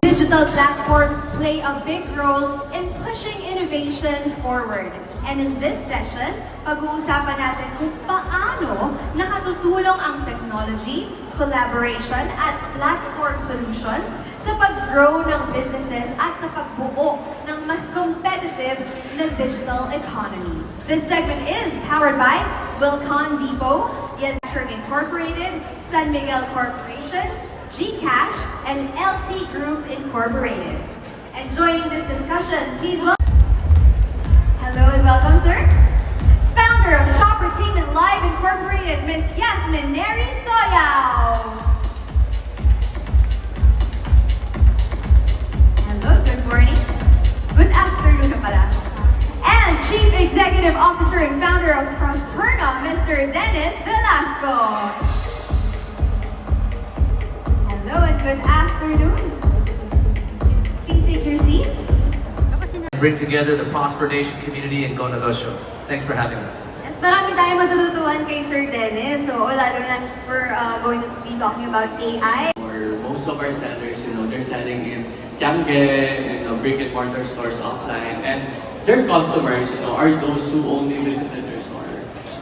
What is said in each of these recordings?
Digital platforms play a big role in pushing innovation forward. And in this session, pag-uusapan natin kung paano nakatutulong ang technology, collaboration, at platform solutions sa pag-grow ng businesses at sa pagbuo ng mas competitive na digital economy. This segment is powered by Wilcon Depot, Electric Incorporated, San Miguel Corporation, GCash, and LT Group Incorporated. And joining this discussion, please welcome. Hello and welcome, sir. Founder of Shoppertainment Live Incorporated, Miss Yasmin Neri Soyao. Hello, good morning. Good afternoon na pala. And Chief Executive Officer and Founder of Prosperna, Mr. Dennis Velasco. Hello and good afternoon. Please take your seats. Bring together the Prosper Nation community and Go Negosyo. Thanks for having us. Yes, marami tayong matututuan kay Sir Dennis. So, lalo na we're going to be talking about AI. Or most of our sellers, they're selling in Tiangge, brick and mortar stores offline, and their customers, are those who only visited their store.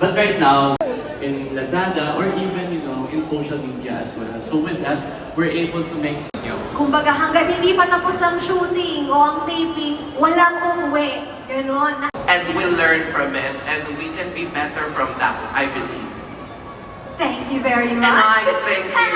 But right now, in Lazada or even, in social media as well. So with that, we're able to make. Kumbaga hanggang hindi pa tapos ang shooting o ang taping, walang umuwi. Ganon. And we'll learn from it, and we can be better from that, I believe. Thank you very much. And I thank you.